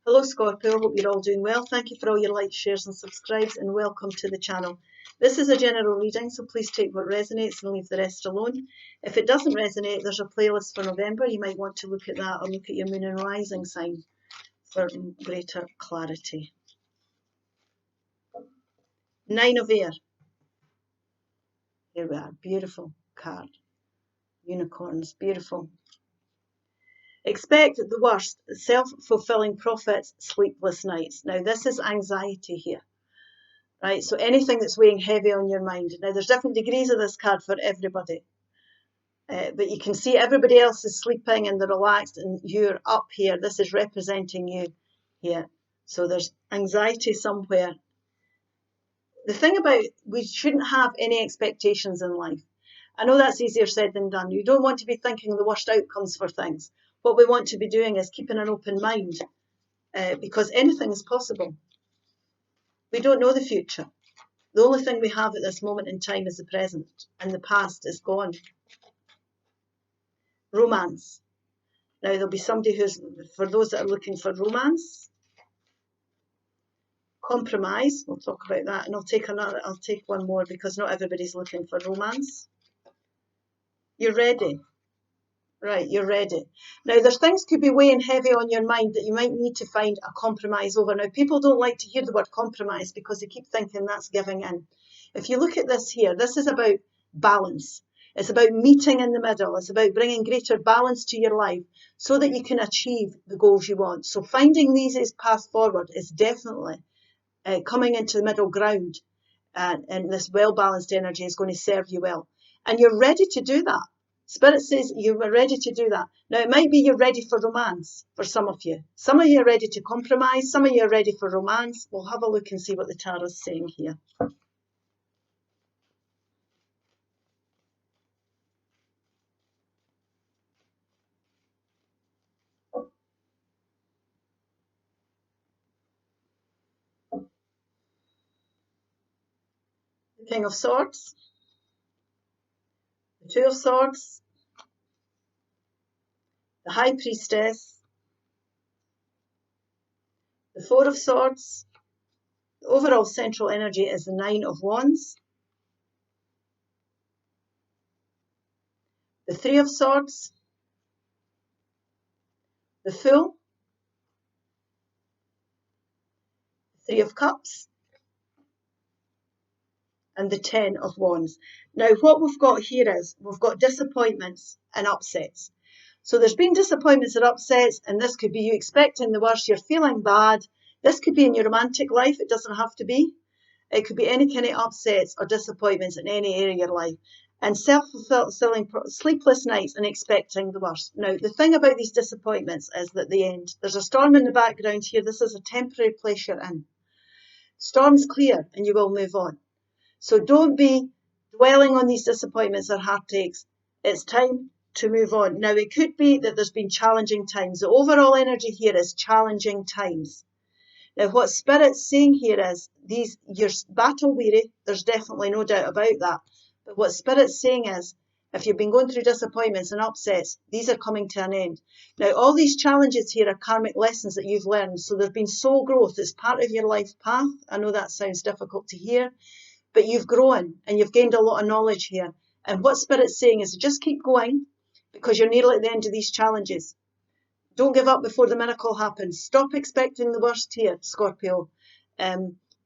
Hello Scorpio, hope you're all doing well. Thank you for all your likes, shares and subscribes, and welcome to the channel. This is a general reading, so please take what resonates and leave the rest alone. If it doesn't resonate, there's a playlist for November. You might want to look at that or look at your moon and rising sign for greater clarity. 9 of Air. Here we are, beautiful card. Unicorns, beautiful. Expect the worst, self-fulfilling prophets, sleepless nights. Now this is anxiety here. Right, so anything that's weighing heavy on your mind. Now, there's different degrees of this card for everybody. But you can see everybody else is sleeping and they're relaxed and you're up here. This is representing you here. So there's anxiety somewhere. The thing about we shouldn't have any expectations in life. I know that's easier said than done. You don't want to be thinking the worst outcomes for things. What we want to be doing is keeping an open mind because anything is possible. We don't know the future. The only thing we have at this moment in time is the present, and the past is gone. Romance. Now, there'll be somebody who's, for those that are looking for romance, compromise, we'll talk about that, and I'll take one more because not everybody's looking for romance. You're ready. Right, you're ready. Now, there's things could be weighing heavy on your mind that you might need to find a compromise over. Now, people don't like to hear the word compromise because they keep thinking that's giving in. If you look at this here, this is about balance. It's about meeting in the middle. It's about bringing greater balance to your life so that you can achieve the goals you want. So finding the easiest path forward is definitely coming into the middle ground, and this well-balanced energy is going to serve you well. And you're ready to do that. Spirit says you are ready to do that. Now, it might be you're ready for romance for some of you. Some of you are ready to compromise. Some of you are ready for romance. We'll have a look and see what the tarot is saying here. The King of Swords. The Two of Swords. The High Priestess. The Four of Swords. The overall central energy is the Nine of Wands. The Three of Swords. The Fool. The Three of Cups. And the Ten of Wands. Now, what we've got here is we've got disappointments and upsets. So there's been disappointments and upsets, and this could be you expecting the worst, you're feeling bad. This could be in your romantic life, it doesn't have to be. It could be any kind of upsets or disappointments in any area of your life. And self-fulfilling, sleepless nights and expecting the worst. Now, the thing about these disappointments is that the end. There's a storm in the background here. This is a temporary place you're in. Storm's clear and you will move on. So don't be dwelling on these disappointments or heartaches. It's time to move on. Now, it could be that there's been challenging times. The overall energy here is challenging times. Now, what Spirit's saying here is you're battle weary. There's definitely no doubt about that. But what Spirit's saying is, if you've been going through disappointments and upsets, these are coming to an end. Now, all these challenges here are karmic lessons that you've learned. So there's been soul growth. It's part of your life path. I know that sounds difficult to hear, but you've grown and you've gained a lot of knowledge here. And what Spirit's saying is just keep going because you're nearly at the end of these challenges. Don't give up before the miracle happens. Stop expecting the worst here, Scorpio,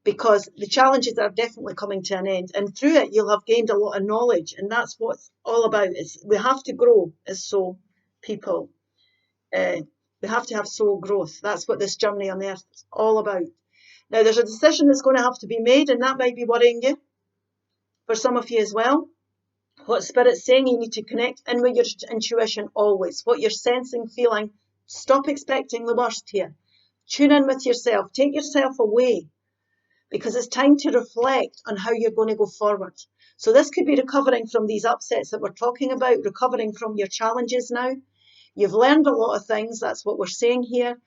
because the challenges are definitely coming to an end. And through it, you'll have gained a lot of knowledge. And that's what it's all about. We have to grow as soul people. We have to have soul growth. That's what this journey on earth is all about. Now, there's a decision that's going to have to be made, and that might be worrying you for some of you as well. What Spirit's saying, you need to connect in with your intuition always. What you're sensing, feeling, stop expecting the worst here. Tune in with yourself. Take yourself away because it's time to reflect on how you're going to go forward. So this could be recovering from these upsets that we're talking about, recovering from your challenges now. You've learned a lot of things. That's what we're saying here.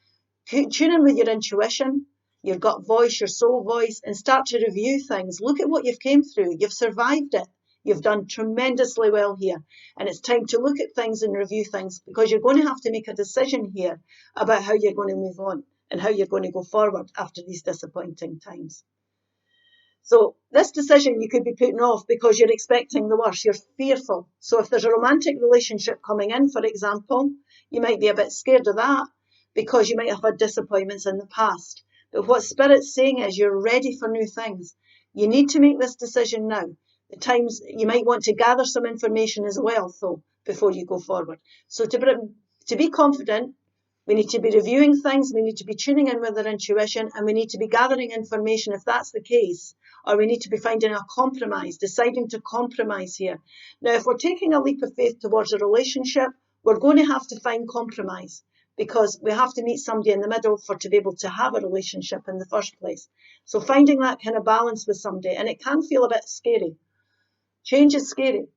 Tune in with your intuition, your gut voice, your soul voice, and start to review things. Look at what you've came through. You've survived it. You've done tremendously well here. And it's time to look at things and review things because you're going to have to make a decision here about how you're going to move on and how you're going to go forward after these disappointing times. So this decision you could be putting off because you're expecting the worst, you're fearful. So if there's a romantic relationship coming in, for example, you might be a bit scared of that because you might have had disappointments in the past. But what Spirit's saying is you're ready for new things. You need to make this decision now. At times you might want to gather some information as well, though, before you go forward. So to be confident, we need to be reviewing things, we need to be tuning in with our intuition, and we need to be gathering information if that's the case, or we need to be finding a compromise, deciding to compromise here. Now, if we're taking a leap of faith towards a relationship, we're going to have to find compromise because we have to meet somebody in the middle to be able to have a relationship in the first place. So finding that kind of balance with somebody, and it can feel a bit scary. Change is scary,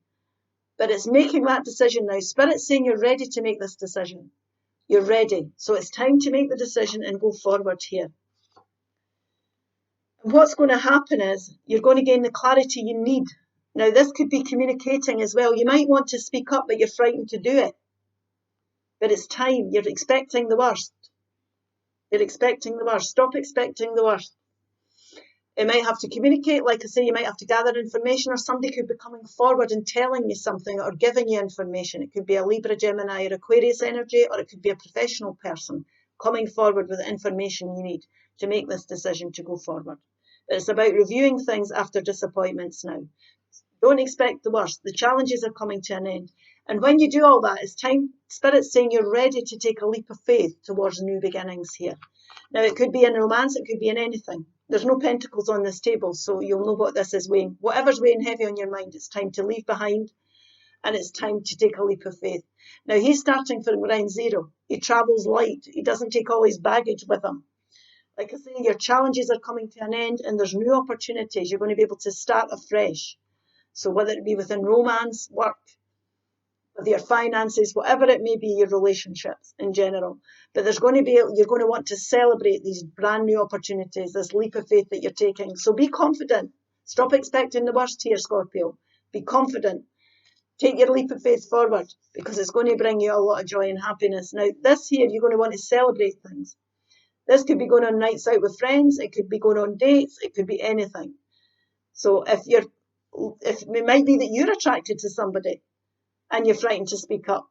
but it's making that decision now. Spirit's saying you're ready to make this decision. You're ready. So it's time to make the decision and go forward here. And what's going to happen is you're going to gain the clarity you need. Now, this could be communicating as well. You might want to speak up, but you're frightened to do it. But it's time. You're expecting the worst. You're expecting the worst. Stop expecting the worst. It might have to communicate, like I say, you might have to gather information, or somebody could be coming forward and telling you something or giving you information. It could be a Libra, Gemini, or Aquarius energy, or it could be a professional person coming forward with the information you need to make this decision to go forward. But it's about reviewing things after disappointments now. Don't expect the worst. The challenges are coming to an end. And when you do all that, it's time, Spirit's saying you're ready to take a leap of faith towards new beginnings here. Now, it could be in romance, it could be in anything. There's no pentacles on this table, so you'll know what this is weighing. Whatever's weighing heavy on your mind, it's time to leave behind, and it's time to take a leap of faith. Now, he's starting from ground zero. He travels light. He doesn't take all his baggage with him. Like I say, your challenges are coming to an end, and there's new opportunities. You're going to be able to start afresh. So whether it be within romance, work, with your finances, whatever it may be, your relationships in general. But you're going to want to celebrate these brand new opportunities, this leap of faith that you're taking. So be confident. Stop expecting the worst here, Scorpio. Be confident. Take your leap of faith forward because it's going to bring you a lot of joy and happiness. Now, this here, you're going to want to celebrate things. This could be going on nights out with friends. It could be going on dates. It could be anything. So if it might be that you're attracted to somebody, and you're frightened to speak up,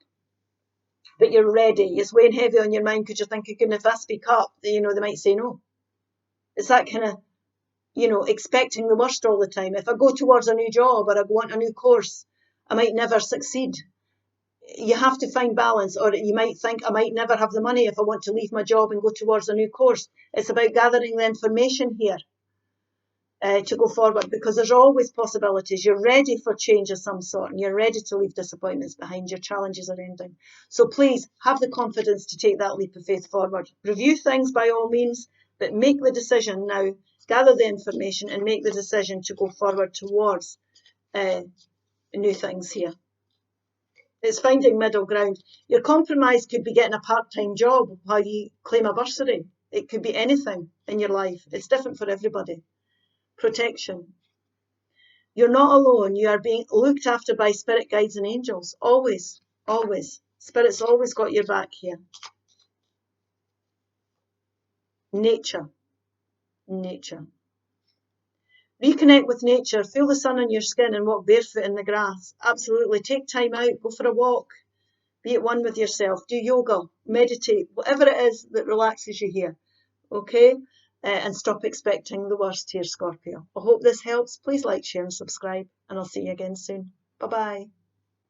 but you're ready. It's weighing heavy on your mind because you're thinking, if I speak up, they might say no. It's that kind of, expecting the worst all the time. If I go towards a new job or I want a new course, I might never succeed. You have to find balance, or you might think I might never have the money if I want to leave my job and go towards a new course. It's about gathering the information here. To go forward, because there's always possibilities. You're ready for change of some sort, and you're ready to leave disappointments behind. Your challenges are ending. So please have the confidence to take that leap of faith forward. Review things by all means, but make the decision now. Gather the information and make the decision to go forward towards new things here. It's finding middle ground. Your compromise could be getting a part-time job while you claim a bursary. It could be anything in your life. It's different for everybody. Protection. You're not alone. You are being looked after by spirit guides and angels. Always, always. Spirit's always got your back here. Nature. Nature. Reconnect with nature. Feel the sun on your skin and walk barefoot in the grass. Absolutely. Take time out. Go for a walk. Be at one with yourself. Do yoga. Meditate. Whatever it is that relaxes you here. Okay? And stop expecting the worst here, Scorpio. I hope this helps. Please like, share and subscribe, and I'll see you again soon. Bye-bye.